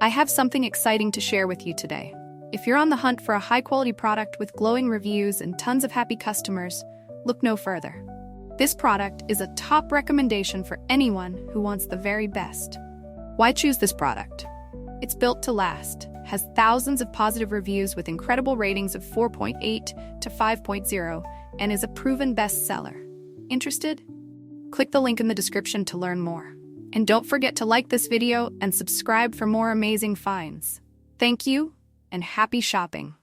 I have something exciting to share with you today. If you're on the hunt for a high-quality product with glowing reviews and tons of happy customers, look no further. This product is a top recommendation for anyone who wants the very best. Why choose this product? It's built to last, has thousands of positive reviews with incredible ratings of 4.8 to 5.0, and is a proven bestseller. Interested? Click the link in the description to learn more. And don't forget to like this video and subscribe for more amazing finds. Thank you, and happy shopping!